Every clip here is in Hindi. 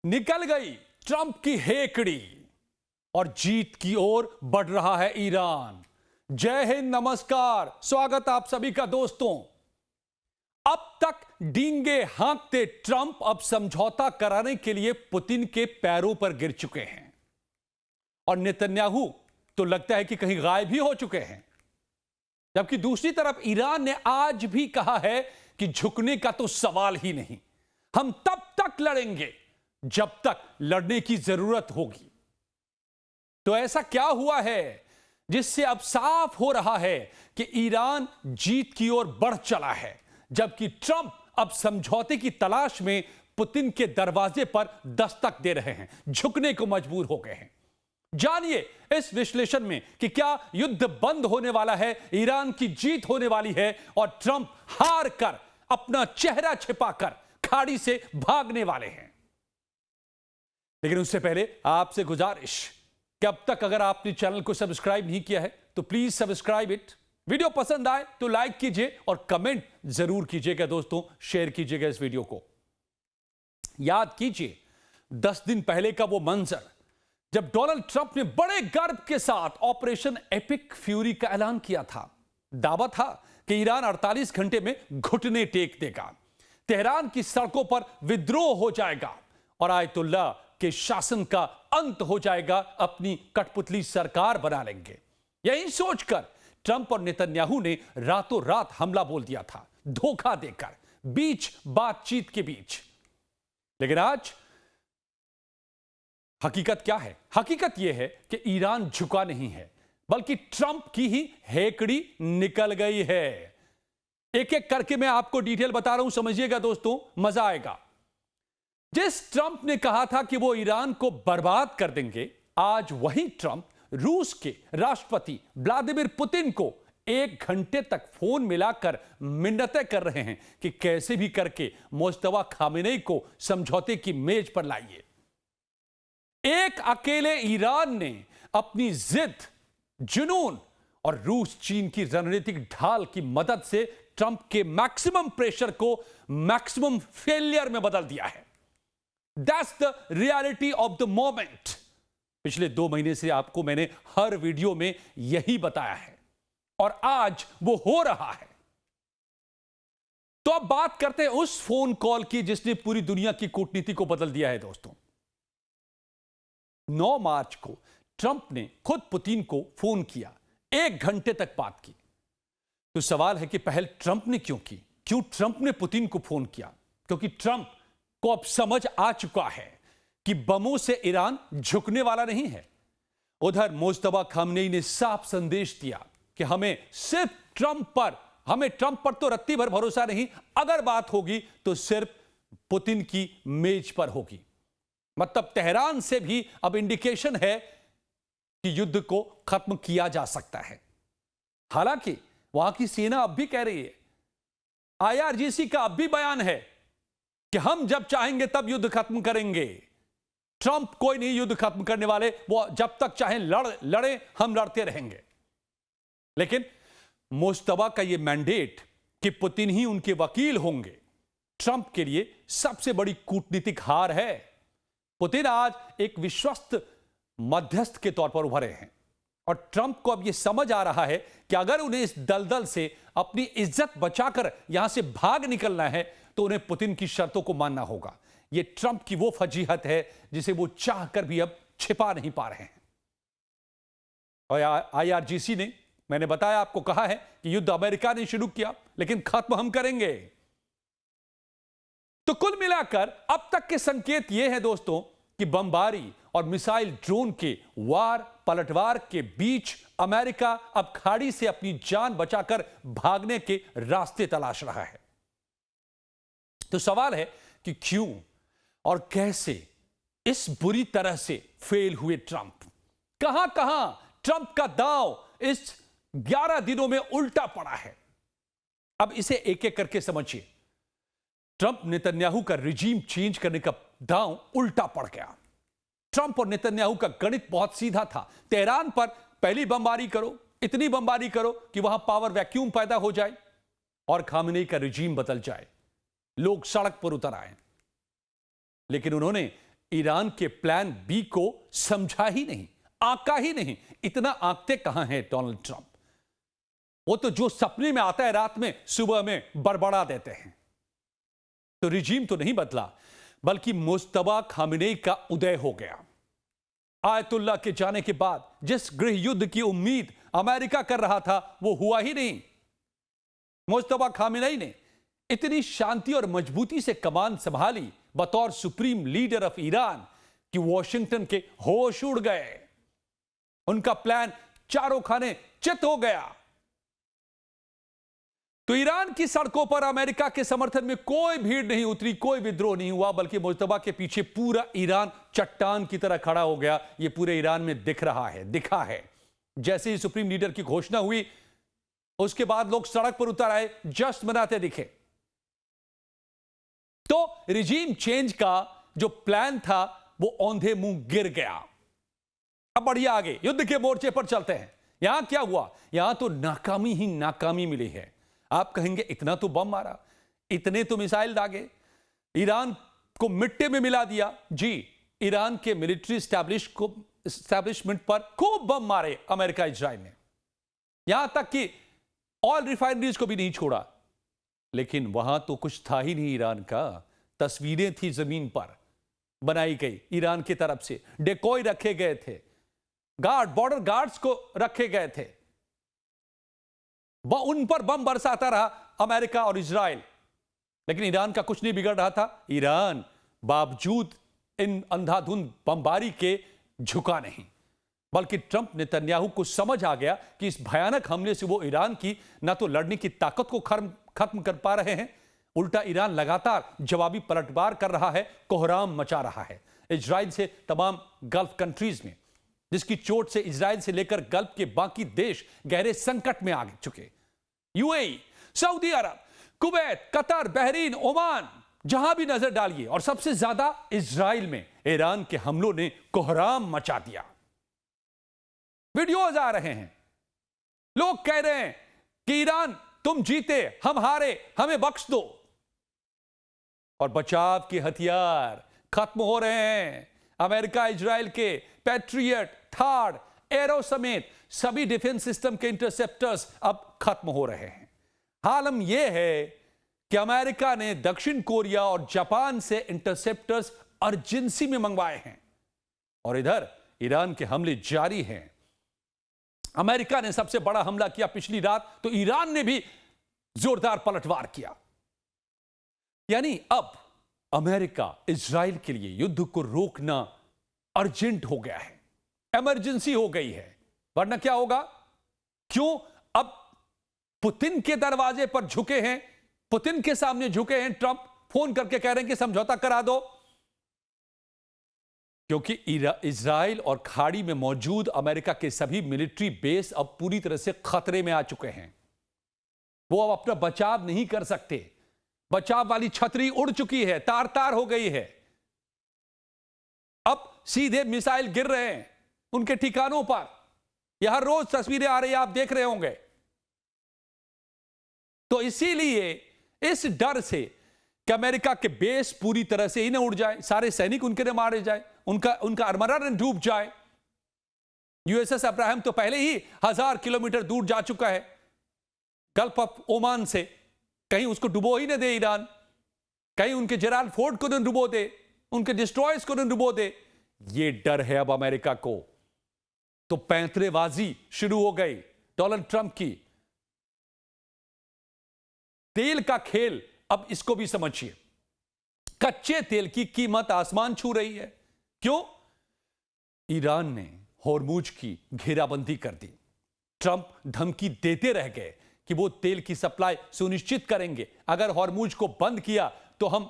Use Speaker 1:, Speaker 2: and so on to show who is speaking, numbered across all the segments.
Speaker 1: निकल गई ट्रंप की हेकड़ी और जीत की ओर बढ़ रहा है ईरान। जय हिंद, नमस्कार, स्वागत आप सभी का दोस्तों। अब तक डींगे हाँकते ट्रंप अब समझौता कराने के लिए पुतिन के पैरों पर गिर चुके हैं और नेतन्याहू तो लगता है कि कहीं गायब ही हो चुके हैं। जबकि दूसरी तरफ ईरान ने आज भी कहा है कि झुकने का तो सवाल ही नहीं, हम तब तक लड़ेंगे जब तक लड़ने की जरूरत होगी। तो ऐसा क्या हुआ है जिससे अब साफ हो रहा है कि ईरान जीत की ओर बढ़ चला है, जबकि ट्रंप अब समझौते की तलाश में पुतिन के दरवाजे पर दस्तक दे रहे हैं, झुकने को मजबूर हो गए हैं। जानिए इस विश्लेषण में कि क्या युद्ध बंद होने वाला है, ईरान की जीत होने वाली है और ट्रंप हार कर अपना चेहरा छिपाकर खाड़ी से भागने वाले हैं। लेकिन उससे पहले आपसे गुजारिश कि अब तक अगर आपने चैनल को सब्सक्राइब नहीं किया है तो प्लीज सब्सक्राइब इट। वीडियो पसंद आए तो लाइक कीजिए और कमेंट जरूर कीजिएगा दोस्तों, शेयर कीजिएगा इस वीडियो को। याद कीजिए 10 दिन पहले का वो मंजर जब डोनाल्ड ट्रंप ने बड़े गर्व के साथ ऑपरेशन एपिक फ्यूरी का ऐलान किया था। दावा था कि ईरान 48 घंटे में घुटने टेक देगा, तेहरान की सड़कों पर विद्रोह हो जाएगा और आयतुल्लाह के शासन का अंत हो जाएगा, अपनी कठपुतली सरकार बना लेंगे। यही सोचकर ट्रंप और नेतन्याहू ने रातों रात हमला बोल दिया था, धोखा देकर बीच बातचीत के बीच। लेकिन आज हकीकत क्या है? हकीकत यह है कि ईरान झुका नहीं है, बल्कि ट्रंप की ही हेकड़ी निकल गई है। एक एक करके मैं आपको डिटेल बता रहा हूं, समझिएगा दोस्तों, मजा आएगा। जिस ट्रंप ने कहा था कि वो ईरान को बर्बाद कर देंगे, आज वही ट्रंप रूस के राष्ट्रपति व्लादिमीर पुतिन को 1 घंटे तक फोन मिलाकर मिन्नतें कर रहे हैं कि कैसे भी करके मुस्तफा खामेनेई को समझौते की मेज पर लाइए। एक अकेले ईरान ने अपनी जिद, जुनून और रूस चीन की रणनीतिक ढाल की मदद से ट्रंप के मैक्सिमम प्रेशर को मैक्सिमम फेलियर में बदल दिया है। That's the reality of the moment। पिछले 2 महीने से आपको मैंने हर वीडियो में यही बताया है और आज वो हो रहा है। तो अब बात करते हैं उस फोन कॉल की जिसने पूरी दुनिया की कूटनीति को बदल दिया है दोस्तों। 9 मार्च को ट्रंप ने खुद पुतिन को फोन किया, 1 घंटे तक बात की। तो सवाल है कि पहल ट्रंप ने क्यों की? क्यों ट्रंप ने पुतिन को फोन किया? क्योंकि ट्रंप को अब समझ आ चुका है कि बमों से ईरान झुकने वाला नहीं है। उधर मुस्तफा खामेनेई ने साफ संदेश दिया कि हमें ट्रंप पर तो रत्ती भर भरोसा नहीं, अगर बात होगी तो सिर्फ पुतिन की मेज पर होगी। मतलब तेहरान से भी अब इंडिकेशन है कि युद्ध को खत्म किया जा सकता है। हालांकि वहां की सेना अब भी कह रही है, IRGC का अब भी बयान है कि हम जब चाहेंगे तब युद्ध खत्म करेंगे। ट्रंप कोई नहीं युद्ध खत्म करने वाले, वो जब तक चाहें लड़े, हम लड़ते रहेंगे। लेकिन मुस्तफा का यह मैंडेट कि पुतिन ही उनके वकील होंगे, ट्रंप के लिए सबसे बड़ी कूटनीतिक हार है। पुतिन आज एक विश्वस्त मध्यस्थ के तौर पर उभरे हैं और ट्रंप को अब यह समझ आ रहा है कि अगर उन्हें इस दलदल से अपनी इज्जत बचाकर यहां से भाग निकलना है तो उन्हें पुतिन की शर्तों को मानना होगा। यह ट्रंप की वो फजीहत है जिसे वो चाहकर भी अब छिपा नहीं पा रहे हैं। और IRGC ने, मैंने बताया आपको, कहा है कि युद्ध अमेरिका ने शुरू किया लेकिन खत्म हम करेंगे। तो कुल मिलाकर अब तक के संकेत यह है दोस्तों कि बमबारी और मिसाइल ड्रोन के पलटवार के बीच अमेरिका अब खाड़ी से अपनी जान बचाकर भागने के रास्ते तलाश रहा है। तो सवाल है कि क्यों और कैसे इस बुरी तरह से फेल हुए ट्रंप? कहां कहां ट्रंप का दांव इस 11 दिनों में उल्टा पड़ा है? अब इसे एक एक करके समझिए। ट्रंप नेतन्याहू का रिजीम चेंज करने का दांव उल्टा पड़ गया। ट्रंप और नेतन्याहू का गणित बहुत सीधा था। तेहरान पर पहली बमबारी करो, इतनी बमबारी करो कि वहां पावर वैक्यूम पैदा हो जाए और खामेनेई का रिजीम बदल जाए, लोग सड़क पर उतर आए। लेकिन उन्होंने ईरान के प्लान बी को समझा ही नहीं, आंका ही नहीं। इतना आंकते कहां हैं डोनाल्ड ट्रंप? वो तो जो सपने में आता है रात में, सुबह में बड़बड़ा देते हैं। तो रिजीम तो नहीं बदला, बल्कि मुस्तबा खामेनेई का उदय हो गया। आयतुल्लाह के जाने के बाद जिस गृह युद्ध की उम्मीद अमेरिका कर रहा था, वो हुआ ही नहीं। मुस्तबा खामेनेई ने इतनी शांति और मजबूती से कमान संभाली बतौर सुप्रीम लीडर ऑफ ईरान कि वॉशिंगटन के होश उड़ गए। उनका प्लान चारों खाने चित हो गया। तो ईरान की सड़कों पर अमेरिका के समर्थन में कोई भीड़ नहीं उतरी, कोई विद्रोह नहीं हुआ, बल्कि मुस्तबा के पीछे पूरा ईरान चट्टान की तरह खड़ा हो गया। यह पूरे ईरान में दिख रहा है, दिखा है। जैसे ही सुप्रीम लीडर की घोषणा हुई, उसके बाद लोग सड़क पर उतर आए, जश्न मनाते दिखे। तो रिजीम चेंज का जो प्लान था वो औंधे मुंह गिर गया। अब बढ़िया आगे युद्ध के मोर्चे पर चलते हैं। यहां क्या हुआ? यहां तो नाकामी ही नाकामी मिली है। आप कहेंगे इतना तो बम मारा, इतने तो मिसाइल दागे, ईरान को मिट्टी में मिला दिया। जी, ईरान के मिलिट्री एस्टैब्लिशमेंट पर खूब बम मारे अमेरिका इजराइल ने, यहां तक कि ऑयल रिफाइनरीज को भी नहीं छोड़ा। लेकिन वहां तो कुछ था ही नहीं ईरान का। तस्वीरें थी जमीन पर बनाई गई ईरान की तरफ से, डेकोय रखे गए थे, गार्ड, बॉर्डर गार्ड्स को रखे गए थे, उन पर बम बरसाता रहा अमेरिका और इजराइल। लेकिन ईरान का कुछ नहीं बिगड़ रहा था। ईरान बावजूद इन अंधाधुंध बमबारी के झुका नहीं, बल्कि ट्रंप नेतन्याहू को समझ आ गया कि इस भयानक हमले से वो ईरान की ना तो लड़ने की ताकत को खत्म कर पा रहे हैं, उल्टा ईरान लगातार जवाबी पलटवार कर रहा है, कोहराम मचा रहा है इजराइल से तमाम गल्फ कंट्रीज में, जिसकी चोट से इजराइल से लेकर गल्फ के बाकी देश गहरे संकट में आ चुके। यूएई, सऊदी अरब, कुवैत, कतर, बहरीन, ओमान, जहां भी नजर डालिए, और सबसे ज्यादा इजराइल में ईरान के हमलों ने कोहराम मचा दिया। वीडियोज आ रहे हैं, लोग कह रहे हैं कि ईरान तुम जीते, हम हारे, हमें बख्श दो। और बचाव के हथियार खत्म हो रहे हैं। अमेरिका इजराइल के पैट्रियट, थार्ड, एरो समेत सभी डिफेंस सिस्टम के इंटरसेप्टर्स अब खत्म हो रहे हैं। हालम यह है कि अमेरिका ने दक्षिण कोरिया और जापान से इंटरसेप्टर्स अर्जेंसी में मंगवाए हैं, और इधर ईरान के हमले जारी हैं। अमेरिका ने सबसे बड़ा हमला किया पिछली रात, तो ईरान ने भी जोरदार पलटवार किया। यानी अब अमेरिका इजराइल के लिए युद्ध को रोकना अर्जेंट हो गया है, इमरजेंसी हो गई है। वरना क्या होगा? क्यों अब पुतिन के दरवाजे पर झुके हैं, पुतिन के सामने झुके हैं ट्रंप, फोन करके कह रहे हैं कि समझौता करा दो, क्योंकि इजराइल और खाड़ी में मौजूद अमेरिका के सभी मिलिट्री बेस अब पूरी तरह से खतरे में आ चुके हैं। वो अब अपना बचाव नहीं कर सकते। बचाव वाली छतरी उड़ चुकी है, तार तार हो गई है। अब सीधे मिसाइल गिर रहे हैं उनके ठिकानों पर। यह हर रोज तस्वीरें आ रही है, आप देख रहे होंगे। तो इसीलिए इस डर से कि अमेरिका के बेस पूरी तरह से ही न उड़ जाए, सारे सैनिक उनके न मारे जाए, उनका अरमरा न डूब जाए। यूएसएस अब्राहम तो पहले ही 1000 किलोमीटर दूर जा चुका है गल्फ ऑफ ओमान से, कहीं उसको डुबो ही न दे ईरान, कहीं उनके जेराल्ड फोर्ड को न डुबो दे, उनके डिस्ट्रॉयर्स को न डुबो दे। ये डर है अब अमेरिका को। तो पैंतरेबाजी शुरू हो गई डोनाल्ड ट्रंप की। तेल का खेल अब इसको भी समझिए। कच्चे तेल की कीमत आसमान छू रही है। क्यों? ईरान ने होर्मुज की घेराबंदी कर दी। ट्रंप धमकी देते रह गए कि वो तेल की सप्लाई सुनिश्चित करेंगे, अगर होर्मुज को बंद किया तो हम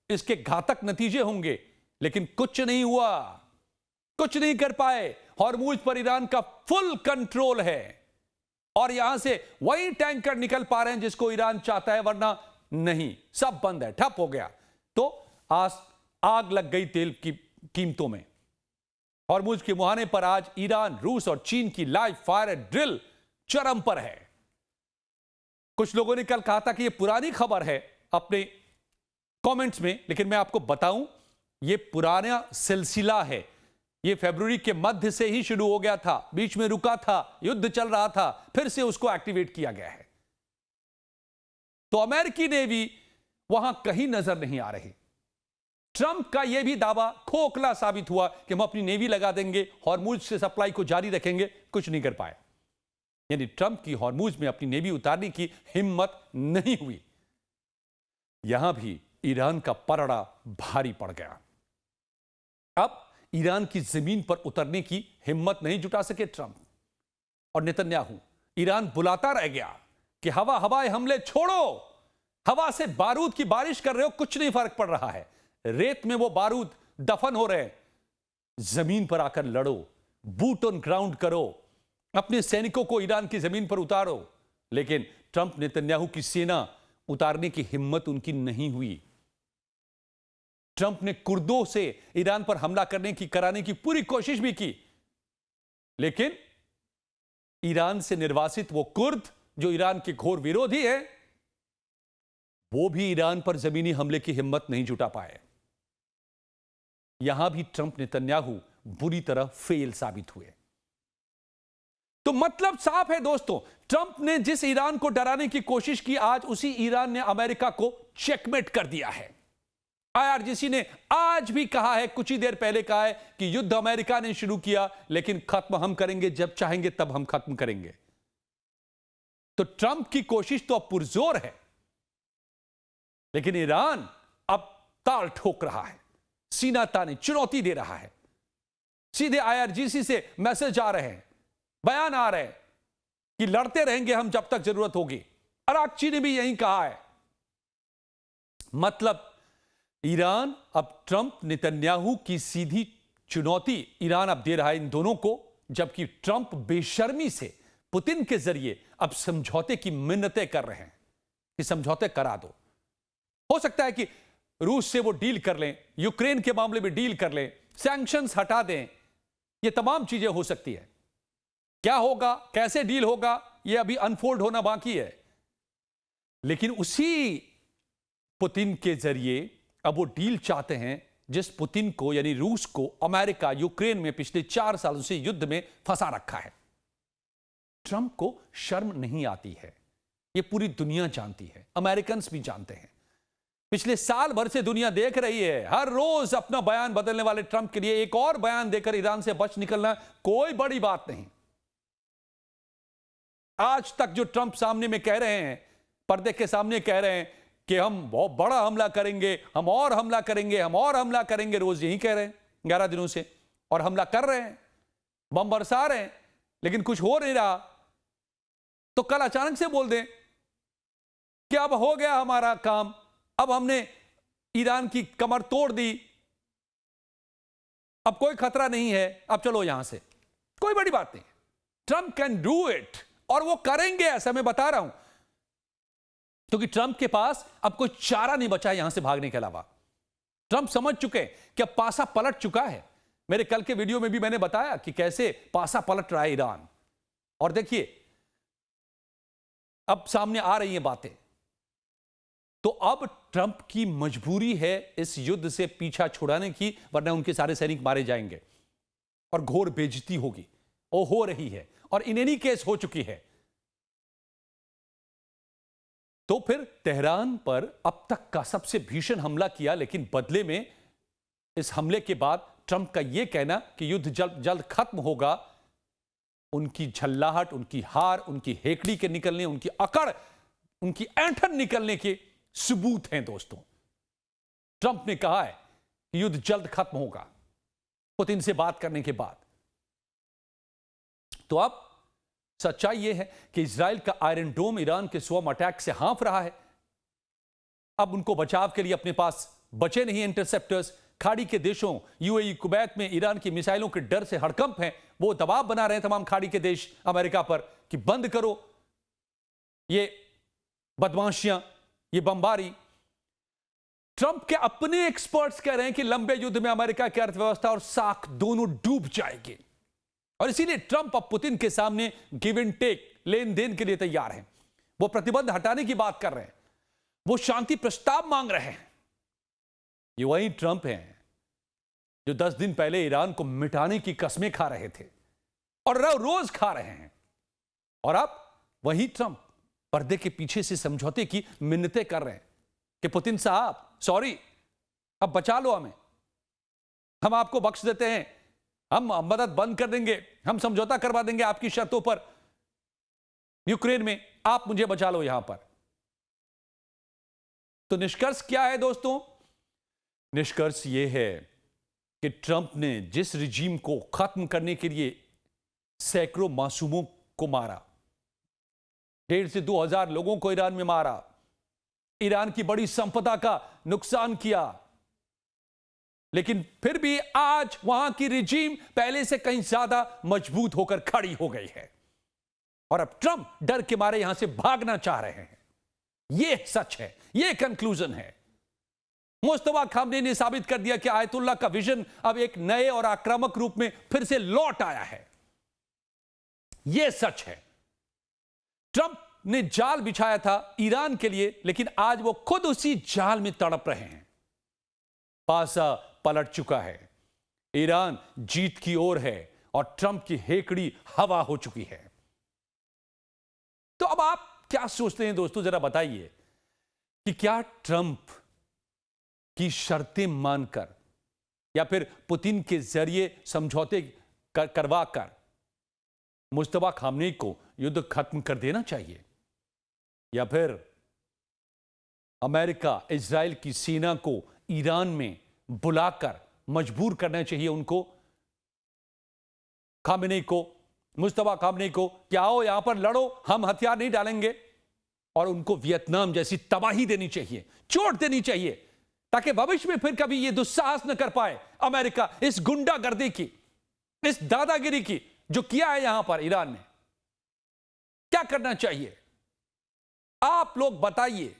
Speaker 1: इसके घातक नतीजे होंगे। लेकिन कुछ नहीं हुआ, कुछ नहीं कर पाए। होर्मुज पर ईरान का फुल कंट्रोल है, और यहां से वही टैंकर निकल पा रहे हैं जिसको ईरान चाहता है, वरना नहीं, सब बंद है, ठप हो गया। तो आग लग गई तेल की कीमतों में। होर्मुज के मुहाने पर आज ईरान, रूस और चीन की लाइव फायर ड्रिल चरम पर है। कुछ लोगों ने कल कहा था कि यह पुरानी खबर है अपने कमेंट्स में, लेकिन मैं आपको बताऊं ये पुराना सिलसिला है। ये फरवरी के मध्य से ही शुरू हो गया था, बीच में रुका था, युद्ध चल रहा था, फिर से उसको एक्टिवेट किया गया है। तो अमेरिकी नेवी वहां कहीं नजर नहीं आ रही। ट्रंप का यह भी दावा खोखला साबित हुआ कि हम अपनी नेवी लगा देंगे, हॉर्मुज से सप्लाई को जारी रखेंगे, कुछ नहीं कर पाए। यानी ट्रंप की हॉर्मुज में अपनी नेवी उतारने की हिम्मत नहीं हुई। यहां भी ईरान का पलड़ा भारी पड़ गया। अब ईरान की जमीन पर उतरने की हिम्मत नहीं जुटा सके ट्रंप और नेतन्याहू। ईरान बुलाता रह गया कि हवाई हमले छोड़ो, हवा से बारूद की बारिश कर रहे हो, कुछ नहीं फर्क पड़ रहा है। रेत में वो बारूद दफन हो रहे हैं, जमीन पर आकर लड़ो, बूट ऑन ग्राउंड करो, अपने सैनिकों को ईरान की जमीन पर उतारो। लेकिन ट्रंप नेतन्याहू की सेना उतारने की हिम्मत उनकी नहीं हुई। ट्रंप ने कुर्दों से ईरान पर हमला कराने की पूरी कोशिश भी की, लेकिन ईरान से निर्वासित वो कुर्द जो ईरान के घोर विरोधी है, वो भी ईरान पर जमीनी हमले की हिम्मत नहीं जुटा पाए। यहां भी ट्रंप नेतन्याहू बुरी तरह फेल साबित हुए। तो मतलब साफ है दोस्तों, ट्रंप ने जिस ईरान को डराने की कोशिश की, आज उसी ईरान ने अमेरिका को चेकमेट कर दिया है। आईआरजीसी ने आज भी कहा है, कुछ ही देर पहले कहा है कि युद्ध अमेरिका ने शुरू किया, लेकिन खत्म हम करेंगे, जब चाहेंगे तब हम खत्म करेंगे। तो ट्रंप की कोशिश तो अब पुरजोर है, लेकिन ईरान अब ताल ठोक रहा है, सीना ताने चुनौती दे रहा है। सीधे आईआरजीसी से मैसेज आ रहे हैं, बयान आ रहे हैं कि लड़ते रहेंगे हम जब तक जरूरत होगी। अराक्ची ने भी यही कहा है। मतलब ईरान अब ट्रंप नेतन्याहू की सीधी चुनौती ईरान अब दे रहा है इन दोनों को, जबकि ट्रंप बेशर्मी से पुतिन के जरिए अब समझौते की मिन्नतें कर रहे हैं कि समझौते करा दो। हो सकता है कि रूस से वो डील कर लें, यूक्रेन के मामले में डील कर लें, सैंक्शंस हटा दें, ये तमाम चीजें हो सकती है। क्या होगा, कैसे डील होगा, ये अभी अनफोल्ड होना बाकी है। लेकिन उसी पुतिन के जरिए अब वो डील चाहते हैं जिस पुतिन को, यानी रूस को, अमेरिका यूक्रेन में पिछले 4 सालों से युद्ध में फंसा रखा है। ट्रंप को शर्म नहीं आती है, ये पूरी दुनिया जानती है, अमेरिकन भी जानते हैं। पिछले साल भर से दुनिया देख रही है, हर रोज अपना बयान बदलने वाले ट्रंप के लिए एक और बयान देकर ईरान से बच निकलना कोई बड़ी बात नहीं। आज तक जो ट्रंप सामने में कह रहे हैं, पर्दे के सामने कह रहे हैं कि हम बहुत बड़ा हमला करेंगे, हम और हमला करेंगे, हम और हमला करेंगे, रोज यही कह रहे हैं 11 दिनों से, और हमला कर रहे हैं, बम बरसा रहे हैं, लेकिन कुछ हो नहीं रहा। तो कल अचानक से बोल दें कि अब हो गया हमारा काम, अब हमने ईरान की कमर तोड़ दी, अब कोई खतरा नहीं है, अब चलो यहां से, कोई बड़ी बात नहीं। ट्रंप कैन डू इट, और वो करेंगे, ऐसा मैं बता रहा हूं, क्योंकि ट्रंप के पास अब कोई चारा नहीं बचा है यहां से भागने के अलावा। ट्रंप समझ चुके कि अब पासा पलट चुका है। मेरे कल के वीडियो में भी मैंने बताया कि कैसे पासा पलट रहा है ईरान, और देखिए अब सामने आ रही हैं बातें। तो अब ट्रंप की मजबूरी है इस युद्ध से पीछा छुड़ाने की, वरना उनके सारे सैनिक मारे जाएंगे और घोर बेइज्जती होगी। वो हो रही है और इन एनी केस हो चुकी है। तो फिर तेहरान पर अब तक का सबसे भीषण हमला किया, लेकिन बदले में इस हमले के बाद ट्रंप का यह कहना कि युद्ध जल्द जल्द खत्म होगा, उनकी झल्लाहट, उनकी हार, उनकी हेकड़ी के निकलने, उनकी अकड़, उनकी ऐंठन निकलने के सबूत हैं दोस्तों। ट्रंप ने कहा है कि युद्ध जल्द खत्म होगा पुतिन से बात करने के बाद। तो अब सच्चाई यह है कि इजराइल का आयरन डोम ईरान के स्वम अटैक से हाँफ रहा है। अब उनको बचाव के लिए अपने पास बचे नहीं इंटरसेप्टर्स। खाड़ी के देशों यूएई, कुवैत में ईरान की मिसाइलों के डर से हड़कंप हैं। वो दबाव बना रहे हैं तमाम खाड़ी के देश अमेरिका पर कि बंद करो ये बदमाशियां, ये बमबारी। ट्रंप के अपने एक्सपर्ट्स कह रहे हैं कि लंबे युद्ध में अमेरिका की अर्थव्यवस्था और साख दोनों डूब जाएंगे, और इसीलिए ट्रंप अब पुतिन के सामने गिव एंड टेक, लेन देन के लिए तैयार हैं। वो प्रतिबंध हटाने की बात कर रहे हैं, वो शांति प्रस्ताव मांग रहे हैं। ये वही ट्रंप हैं जो 10 दिन पहले ईरान को मिटाने की कस्में खा रहे थे और रोज खा रहे हैं, और अब वही ट्रंप पर्दे के पीछे से समझौते की मिन्नतें कर रहे हैं कि पुतिन साहब सॉरी, अब बचा लो हमें, हम आपको बख्श देते हैं, हम मदद बंद कर देंगे, हम समझौता करवा देंगे आपकी शर्तों पर यूक्रेन में, आप मुझे बचा लो यहां पर। तो निष्कर्ष क्या है दोस्तों? निष्कर्ष यह है कि ट्रंप ने जिस रिजीम को खत्म करने के लिए सैकड़ों मासूमों को मारा, 1,500 से 2,000 लोगों को ईरान में मारा, ईरान की बड़ी संपदा का नुकसान किया, लेकिन फिर भी आज वहां की रिजीम पहले से कहीं ज्यादा मजबूत होकर खड़ी हो गई है और अब ट्रंप डर के मारे यहां से भागना चाह रहे हैं। यह सच है, यह कंक्लूजन है। मुस्तफा खामनेई ने साबित कर दिया कि आयतुल्लाह का विजन अब एक नए और आक्रामक रूप में फिर से लौट आया है। यह सच है। ट्रंप ने जाल बिछाया था ईरान के लिए, लेकिन आज वो खुद उसी जाल में तड़प रहे हैं। पासा पलट चुका है, ईरान जीत की ओर है और ट्रंप की हेकड़ी हवा हो चुकी है। तो अब आप क्या सोचते हैं दोस्तों, जरा बताइए कि क्या ट्रंप की शर्तें मानकर या फिर पुतिन के जरिए समझौते करवाकर मुस्तफा खामनेई को युद्ध खत्म कर देना चाहिए, या फिर अमेरिका इजराइल की सेना को ईरान में बुलाकर मजबूर करना चाहिए उनको, खामनेई को, मुस्तफा खामनेई को, कि आओ यहां पर लड़ो, हम हथियार नहीं डालेंगे, और उनको वियतनाम जैसी तबाही देनी चाहिए, चोट देनी चाहिए, ताकि भविष्य में फिर कभी यह दुस्साहस न कर पाए अमेरिका इस गुंडागर्दी की, इस दादागिरी की जो किया है यहां पर ईरान ने। क्या करना चाहिए आप लोग बताइए,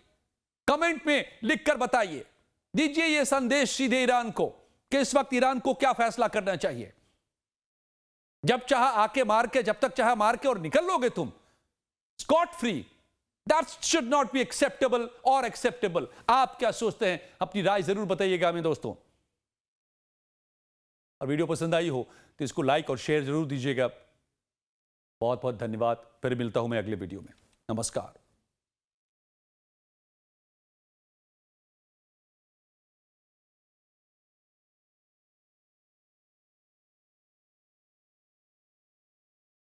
Speaker 1: कमेंट में लिखकर बताइए, दीजिए यह संदेश सीधे ईरान को कि इस वक्त ईरान को क्या फैसला करना चाहिए। जब चाह आके मार के, जब तक चाह मार के और निकल लोगे तुम scot free, that should not be acceptable और एक्सेप्टेबल। आप क्या सोचते हैं, अपनी राय जरूर बताइएगा मेरे दोस्तों। और वीडियो पसंद आई हो तो इसको लाइक और शेयर जरूर दीजिएगा। बहुत बहुत धन्यवाद। फिर मिलता हूं मैं अगले वीडियो में। नमस्कार।